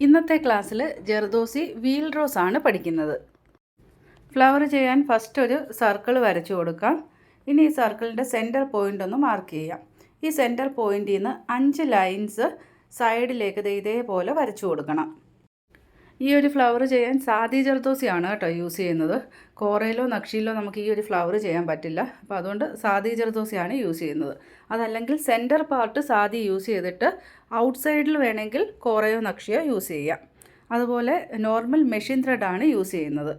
ഇന്നത്തെ ക്ലാസ്സിൽ zardozi wheel rose ആണ് പഠിക്കുന്നത്. ഫ്ലവർ ചെയ്യാൻ ഫസ്റ്റ് ഒരു സർക്കിൾ വരച്ചു കൊടുക്കാം. ഇനി ഈ സർക്കിളിൻ്റെ സെൻറ്റർ പോയിൻ്റ് ഒന്ന് മാർക്ക് ചെയ്യാം. ഈ സെൻറ്റർ പോയിൻറ്റിൽ നിന്ന് 5 ലൈൻസ് സൈഡിലേക്ക് ഇതേപോലെ വരച്ചു കൊടുക്കണം. ഈ ഒരു ഫ്ലവർ ചെയ്യാൻ സാദി ജർദോസിയാണ് കേട്ടോ യൂസ് ചെയ്യുന്നത്. കോറയിലോ നക്ഷയിലോ നമുക്ക് ഈ ഒരു ഫ്ലവർ ചെയ്യാൻ പറ്റില്ല. അപ്പോൾ അതുകൊണ്ട് സാദി ജർദോസിയാണ് യൂസ് ചെയ്യുന്നത്. അതല്ലെങ്കിൽ സെൻറ്റർ പാർട്ട് സാദി യൂസ് ചെയ്തിട്ട് ഔട്ട് സൈഡിൽ വേണമെങ്കിൽ കോറയോ നക്ഷയോ യൂസ് ചെയ്യാം. അതുപോലെ നോർമൽ മെഷീൻ ത്രെഡാണ് യൂസ് ചെയ്യുന്നത്.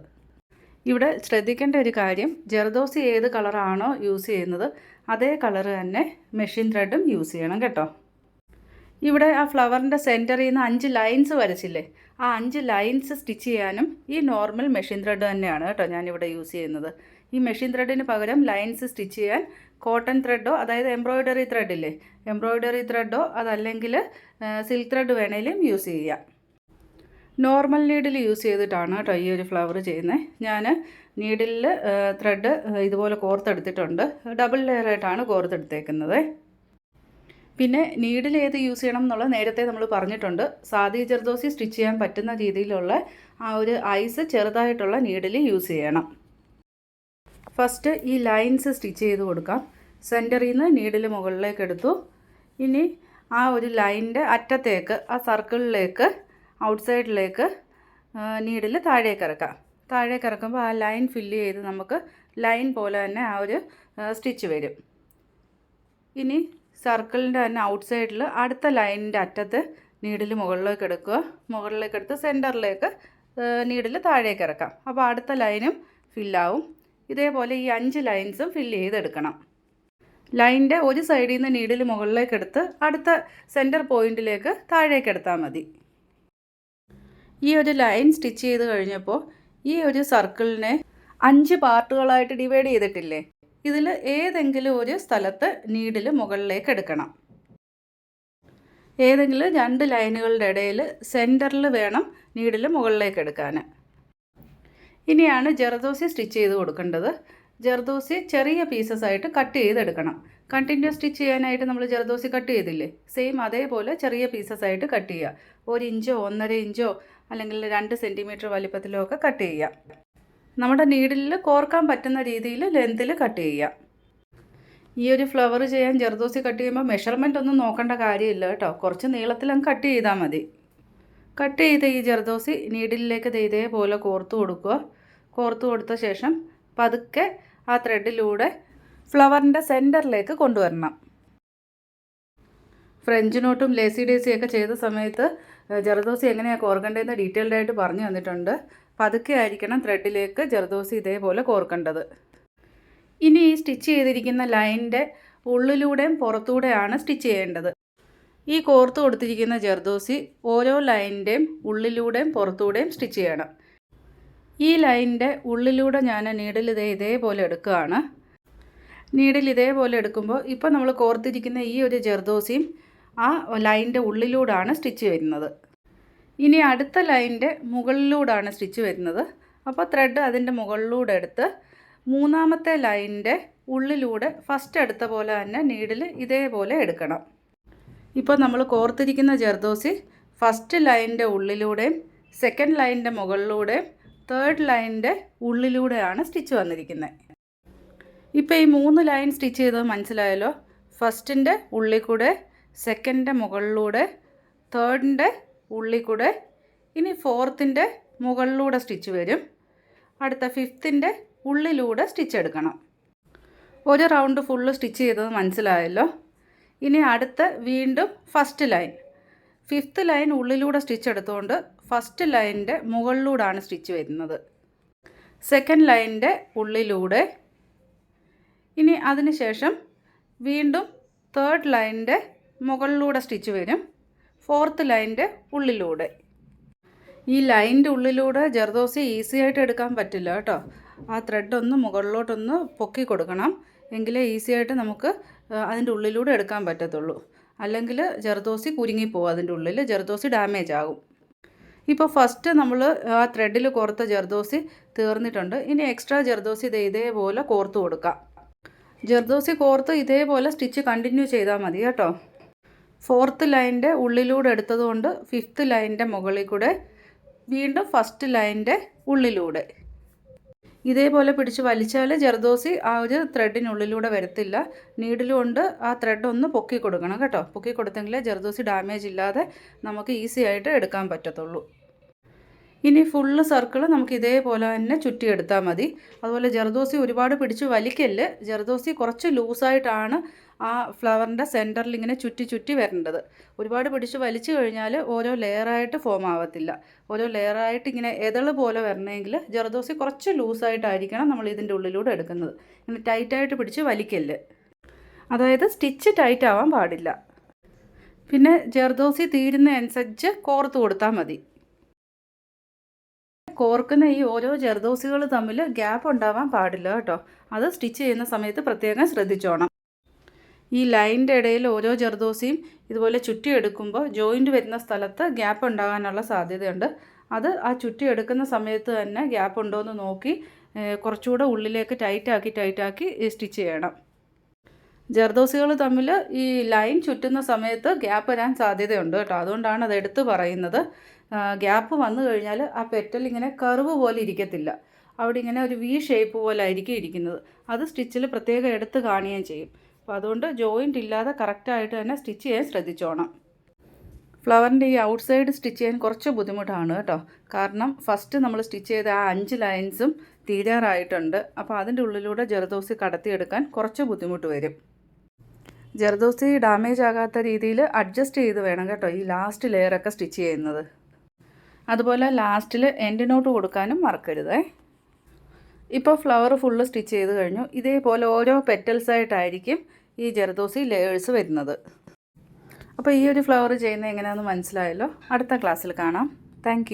ഇവിടെ ശ്രദ്ധിക്കേണ്ട ഒരു കാര്യം, ജർദോസി ഏത് കളറാണോ യൂസ് ചെയ്യുന്നത് അതേ കളർ തന്നെ മെഷീൻ ത്രെഡും യൂസ് ചെയ്യണം കേട്ടോ. ഇവിടെ ആ ഫ്ലവറിൻ്റെ സെൻറ്ററിൽ നിന്ന് 5 ലൈൻസ് വരച്ചില്ലേ, ആ 5 ലൈൻസ് സ്റ്റിച്ച് ചെയ്യാനും ഈ നോർമൽ മെഷീൻ ത്രെഡ് തന്നെയാണ് കേട്ടോ ഞാനിവിടെ യൂസ് ചെയ്യുന്നത്. ഈ മെഷീൻ ത്രെഡിന് പകരം ലൈൻസ് സ്റ്റിച്ച് ചെയ്യാൻ കോട്ടൺ ത്രെഡോ, അതായത് എംബ്രോയ്ഡറി ത്രെഡില്ലേ, എംബ്രോയ്ഡറി ത്രെഡോ അതല്ലെങ്കിൽ സിൽക്ക് ത്രെഡ് വേണേലും യൂസ് ചെയ്യാം. നോർമൽ നീഡിൽ യൂസ് ചെയ്തിട്ടാണ് കേട്ടോ ഈ ഒരു ഫ്ലവർ ചെയ്യുന്നത്. ഞാൻ നീഡിലിൽ ത്രെഡ് ഇതുപോലെ കോർത്തെടുത്തിട്ടുണ്ട്. ഡബിൾ ലെയറായിട്ടാണ് കോർത്തെടുത്തേക്കുന്നത്. പിന്നെ നീഡിൽ ഏത് യൂസ് ചെയ്യണം എന്നുള്ളത് നേരത്തെ നമ്മൾ പറഞ്ഞിട്ടുണ്ട്. സാദി ജർദോസി സ്റ്റിച്ച് ചെയ്യാൻ പറ്റുന്ന രീതിയിലുള്ള ആ ഒരു ഐസ് ചെറുതായിട്ടുള്ള നീഡിൽ യൂസ് ചെയ്യണം. ഫസ്റ്റ് ഈ ലൈൻസ് സ്റ്റിച്ച് ചെയ്ത് കൊടുക്കാം. സെൻറ്ററിൽ നിന്ന് നീഡിൽ മുകളിലേക്ക് എടുത്തു. ഇനി ആ ഒരു ലൈനിൻ്റെ അറ്റത്തേക്ക്, ആ സർക്കിളിലേക്ക്, ഔട്ട് സൈഡിലേക്ക് നീഡിൽ താഴേക്ക് ഇറക്കാം. താഴേക്ക് ഇറക്കുമ്പോൾ ആ ലൈൻ ഫില്ല് ചെയ്ത് നമുക്ക് ലൈൻ പോലെ തന്നെ ആ ഒരു സ്റ്റിച്ച് വരും. ഇനി സർക്കിളിൻ്റെ തന്നെ ഔട്ട് സൈഡിൽ അടുത്ത ലൈനിൻ്റെ അറ്റത്ത് നീഡിൽ മുകളിലേക്ക് എടുക്കുക. മുകളിലേക്ക് എടുത്ത് സെൻറ്ററിലേക്ക് നീഡിൽ താഴേക്ക് ഇറക്കാം. അപ്പോൾ അടുത്ത ലൈനും ഫില്ലാവും. ഇതേപോലെ ഈ 5 ലൈൻസും ഫില്ല് ചെയ്തെടുക്കണം. ലൈനിൻ്റെ ഒരു സൈഡിൽ നിന്ന് നീഡിൽ മുകളിലേക്ക് എടുത്ത് അടുത്ത സെൻറ്റർ പോയിൻറ്റിലേക്ക് താഴേക്ക് എടുത്താൽ മതി. ഈ ഒരു ലൈൻ സ്റ്റിച്ച് ചെയ്ത് കഴിഞ്ഞപ്പോൾ ഈ ഒരു സർക്കിളിനെ 5 പാർട്ടുകളായിട്ട് ഡിവൈഡ് ചെയ്തിട്ടില്ലേ, ഇതിൽ ഏതെങ്കിലും ഒരു സ്ഥലത്ത് നീഡിൽ മുകളിലേക്ക് എടുക്കണം. ഏതെങ്കിലും 2 ലൈനുകളുടെ ഇടയിൽ സെൻറ്ററിൽ വേണം നീഡിൽ മുകളിലേക്ക് എടുക്കാൻ. ഇനിയാണ് ജർദോസി സ്റ്റിച്ച് ചെയ്ത് കൊടുക്കേണ്ടത്. ജർദോസി ചെറിയ പീസസ് ആയിട്ട് കട്ട് ചെയ്തെടുക്കണം. കണ്ടിന്യൂസ് സ്റ്റിച്ച് ചെയ്യാനായിട്ട് നമ്മൾ ജർദോസി കട്ട് ചെയ്തില്ലേ, സെയിം അതേപോലെ ചെറിയ പീസസ് ആയിട്ട് കട്ട് ചെയ്യുക. 1 ഇഞ്ചോ 1.5 ഇഞ്ചോ അല്ലെങ്കിൽ 2 സെൻറ്റിമീറ്റർ വലിപ്പത്തിലോ ഒക്കെ കട്ട് ചെയ്യാം. നമ്മുടെ നീഡിലിൽ കോർക്കാൻ പറ്റുന്ന രീതിയിൽ ലെന്തിൽ കട്ട് ചെയ്യാം. ഈ ഒരു ഫ്ലവർ ചെയ്യാൻ ജർദോസി കട്ട് ചെയ്യുമ്പോൾ മെഷർമെൻ്റ് ഒന്നും നോക്കേണ്ട കാര്യമില്ല കേട്ടോ. കുറച്ച് നീളത്തിലങ്ങ് കട്ട് ചെയ്താൽ മതി. കട്ട് ചെയ്ത ഈ ജർദോസി നീഡിലേക്ക് ഇതേപോലെ കോർത്ത് കൊടുക്കുക. കോർത്ത് കൊടുത്ത ശേഷം പതുക്കെ ആ ത്രെഡിലൂടെ ഫ്ലവറിൻ്റെ സെൻറ്ററിലേക്ക് കൊണ്ടുവരണം. ഫ്രഞ്ച് നോട്ടും ലേസി ഡേസിയൊക്കെ ചെയ്ത സമയത്ത് ജർദോസി എങ്ങനെയാണ് കോർക്കേണ്ടതെന്ന് ഡീറ്റെയിൽഡ് ആയിട്ട് പറഞ്ഞു തന്നിട്ടുണ്ട്. പതുക്കെ ആയിരിക്കണം ത്രെഡിലേക്ക് ജർദോസി ഇതേപോലെ കോർക്കേണ്ടത്. ഇനി ഈ സ്റ്റിച്ച് ചെയ്തിരിക്കുന്ന ലൈനിൻ്റെ ഉള്ളിലൂടെയും പുറത്തൂടെയാണ് സ്റ്റിച്ച് ചെയ്യേണ്ടത്. ഈ കോർത്ത് കൊടുത്തിരിക്കുന്ന ജർദോസി ഓരോ ലൈനിൻ്റെയും ഉള്ളിലൂടെയും പുറത്തൂടെയും സ്റ്റിച്ച് ചെയ്യണം. ഈ ലൈനിൻ്റെ ഉള്ളിലൂടെ ഞാൻ നീഡിൽ ഇതേപോലെ എടുക്കുകയാണ്. നീഡിൽ ഇതേപോലെ എടുക്കുമ്പോൾ ഇപ്പോൾ നമ്മൾ കോർത്തിരിക്കുന്ന ഈ ഒരു ജർദോസിയും ആ ലൈനിൻ്റെ ഉള്ളിലൂടെയാണ് സ്റ്റിച്ച് വരുന്നത്. ഇനി അടുത്ത ലൈനിൻ്റെ മുകളിലൂടെയാണ് സ്റ്റിച്ച് വരുന്നത്. അപ്പോൾ ത്രെഡ് അതിൻ്റെ മുകളിലൂടെ എടുത്ത് 3ാമത്തെ ലൈനിൻ്റെ ഉള്ളിലൂടെ ഫസ്റ്റ് എടുത്ത പോലെ തന്നെ നീഡിൽ ഇതേപോലെ എടുക്കണം. ഇപ്പോൾ നമ്മൾ കോർത്തിരിക്കുന്ന ജർദോസി ഫസ്റ്റ് ലൈനിൻ്റെ ഉള്ളിലൂടെയും സെക്കൻഡ് ലൈനിൻ്റെ മുകളിലൂടെയും തേർഡ് ലൈനിൻ്റെ ഉള്ളിലൂടെയാണ് സ്റ്റിച്ച് വന്നിരിക്കുന്നത്. ഇപ്പോൾ ഈ 3 ലൈൻ സ്റ്റിച്ച് ചെയ്തത് മനസ്സിലായല്ലോ. ഫസ്റ്റിൻ്റെ ഉള്ളിൽ കൂടെ, സെക്കൻഡിൻ്റെ മുകളിലൂടെ, തേർഡിൻ്റെ ഉള്ളിൽ കൂടെ, ഇനി 4ത്തിൻ്റെ മുകളിലൂടെ സ്റ്റിച്ച് വരും. അടുത്ത 5ത്തിൻ്റെ ഉള്ളിലൂടെ സ്റ്റിച്ച് എടുക്കണം. ഒരു റൗണ്ട് ഫുള്ള് സ്റ്റിച്ച് ചെയ്തത് മനസ്സിലായല്ലോ. ഇനി അടുത്ത വീണ്ടും ഫസ്റ്റ് ലൈൻ, 5th ലൈൻ ഉള്ളിലൂടെ സ്റ്റിച്ച് എടുത്തുകൊണ്ട് ഫസ്റ്റ് ലൈനിൻ്റെ മുകളിലൂടെയാണ് സ്റ്റിച്ച് വരുന്നത്. സെക്കൻഡ് ലൈനിൻ്റെ ഉള്ളിലൂടെ, ഇനി അതിന് ശേഷം വീണ്ടും തേർഡ് ലൈനിൻ്റെ മുകളിലൂടെ സ്റ്റിച്ച് വരും. 4th ലൈനിൻ്റെ ഉള്ളിലൂടെ. ഈ ലൈനിൻ്റെ ഉള്ളിലൂടെ ജർദോസി ഈസി ആയിട്ട് എടുക്കാൻ പറ്റില്ല കേട്ടോ. ആ ത്രെഡൊന്ന് മുകളിലോട്ടൊന്ന് പൊക്കി കൊടുക്കണം, എങ്കിലേ ഈസി ആയിട്ട് നമുക്ക് അതിൻ്റെ ഉള്ളിലൂടെ എടുക്കാൻ പറ്റത്തുള്ളൂ. അല്ലെങ്കിൽ ജർദോസി കുരുങ്ങിപ്പോവും, അതിൻ്റെ ഉള്ളിൽ ജർദോസി ഡാമേജ് ആകും. ഇപ്പോൾ ഫസ്റ്റ് നമ്മൾ ആ ത്രെഡിൽ കോർത്ത ജർദോസി തീർന്നിട്ടുണ്ട്. ഇനി എക്സ്ട്രാ ജർദോസി ഇതേപോലെ കോർത്ത് കൊടുക്കാം. ജർദോസി കോർത്ത് ഇതേപോലെ സ്റ്റിച്ച് കണ്ടിന്യൂ ചെയ്താൽ മതി കേട്ടോ. 4th ലൈനിൻ്റെ ഉള്ളിലൂടെ എടുത്തതുകൊണ്ട് 5th ലൈനിൻ്റെ മുകളിൽ കൂടെ വീണ്ടും 1st ലൈനിൻ്റെ ഉള്ളിലൂടെ. ഇതേപോലെ പിടിച്ച് വലിച്ചാൽ ജർദോസി ആ ഒരു ത്രെഡിനുള്ളിലൂടെ വരത്തില്ല. നീഡിൽ കൊണ്ട് ആ ത്രെഡ് ഒന്ന് പൊക്കി കൊടുക്കണം കേട്ടോ. പൊക്കി കൊടുത്തെങ്കിലേ ജർദോസി ഡാമേജ് ഇല്ലാതെ നമുക്ക് ഈസി ആയിട്ട് എടുക്കാൻ പറ്റത്തുള്ളൂ. ഇനി ഫുള്ള് സർക്കിൾ നമുക്ക് ഇതേപോലെ തന്നെ ചുറ്റിയെടുത്താൽ മതി. അതുപോലെ ജർദോസി ഒരുപാട് പിടിച്ച് വലിക്കല്ല്. ജർദോസി കുറച്ച് ലൂസായിട്ടാണ് ആ ഫ്ലവറിൻ്റെ സെൻറ്ററിൽ ഇങ്ങനെ ചുറ്റി ചുറ്റി വരേണ്ടത്. ഒരുപാട് പിടിച്ച് വലിച്ചു കഴിഞ്ഞാൽ ഓരോ ലെയറായിട്ട് ഫോം ആവത്തില്ല. ഓരോ ലെയറായിട്ട് ഇങ്ങനെ എതള് പോലെ വരണമെങ്കിൽ ജർദോസി കുറച്ച് ലൂസായിട്ടായിരിക്കണം നമ്മൾ ഇതിൻ്റെ ഉള്ളിലൂടെ എടുക്കുന്നത്. ഇങ്ങനെ ടൈറ്റായിട്ട് പിടിച്ച് വലിക്കല്ല്. അതായത് സ്റ്റിച്ച് ടൈറ്റ് ആവാൻ പാടില്ല. പിന്നെ ജർദോസി തീരുന്ന അനുസരിച്ച് കോർത്ത് കൊടുത്താൽ മതി. കോർക്കുന്ന ഈ ഓരോ ജർദോസികൾ തമ്മിൽ ഗ്യാപ്പ് ഉണ്ടാവാൻ പാടില്ല കേട്ടോ. അത് സ്റ്റിച്ച് ചെയ്യുന്ന സമയത്ത് പ്രത്യേകം ശ്രദ്ധിച്ചോണം. ഈ ലൈനിൻ്റെ ഇടയിൽ ഓരോ ജർദോസിയും ഇതുപോലെ ചുറ്റിയെടുക്കുമ്പോൾ ജോയിൻറ്റ് വരുന്ന സ്ഥലത്ത് ഗ്യാപ്പ് ഉണ്ടാകാനുള്ള സാധ്യതയുണ്ട്. അത് ആ ചുറ്റിയെടുക്കുന്ന സമയത്ത് തന്നെ ഗ്യാപ്പ് ഉണ്ടോ എന്ന് നോക്കി കുറച്ചുകൂടെ ഉള്ളിലേക്ക് ടൈറ്റാക്കി സ്റ്റിച്ച് ചെയ്യണം. ജർദോസികൾ തമ്മിൽ ഈ ലൈൻ ചുറ്റുന്ന സമയത്ത് ഗ്യാപ്പ് വരാൻ സാധ്യതയുണ്ട് കേട്ടോ. അതുകൊണ്ടാണ് അത് എടുത്ത് പറയുന്നത്. ഗ്യാപ്പ് വന്നു കഴിഞ്ഞാൽ ആ പെറ്റൽ ഇങ്ങനെ കർവ് പോലെ ഇരിക്കത്തില്ല. അവിടെ ഇങ്ങനെ ഒരു വി ഷേപ്പ് പോലെ ആയിരിക്കും ഇരിക്കുന്നത്. അത് സ്റ്റിച്ചിൽ പ്രത്യേകം എടുത്ത് കാണുകയും ചെയ്യും. അപ്പോൾ അതുകൊണ്ട് ജോയിൻ്റ് ഇല്ലാതെ കറക്റ്റായിട്ട് തന്നെ സ്റ്റിച്ച് ചെയ്യാൻ ശ്രദ്ധിച്ചോണം. ഫ്ലവറിൻ്റെ ഈ ഔട്ട് സൈഡ് സ്റ്റിച്ച് ചെയ്യാൻ കുറച്ച് ബുദ്ധിമുട്ടാണ് കേട്ടോ. കാരണം ഫസ്റ്റ് നമ്മൾ സ്റ്റിച്ച് ചെയ്ത ആ 5 ലൈൻസും തീരാറായിട്ടുണ്ട്. അപ്പോൾ അതിൻ്റെ ഉള്ളിലൂടെ ജർദോസി കടത്തിയെടുക്കാൻ കുറച്ച് ബുദ്ധിമുട്ട് വരും. ജർദോസി ഡാമേജ് ആകാത്ത രീതിയിൽ അഡ്ജസ്റ്റ് ചെയ്ത് വേണം കേട്ടോ ഈ ലാസ്റ്റ് ലെയറൊക്കെ സ്റ്റിച്ച് ചെയ്യുന്നത്. അതുപോലെ ലാസ്റ്റിൽ എൻഡ് നോട്ട് കൊടുക്കാനും മറക്കരുത്. ഇപ്പോൾ ഫ്ലവർ ഫുള്ള് സ്റ്റിച്ച് ചെയ്ത് കഴിഞ്ഞു. ഇതേപോലെ ഓരോ പെറ്റൽസായിട്ടായിരിക്കും ഈ ജർദോസി ലെയേഴ്സ് വരുന്നത്. അപ്പോൾ ഈ ഒരു ഫ്ലവർ ചെയ്യുന്നത് എങ്ങനെയാണെന്ന് മനസ്സിലായല്ലോ. അടുത്ത ക്ലാസ്സിൽ കാണാം. താങ്ക്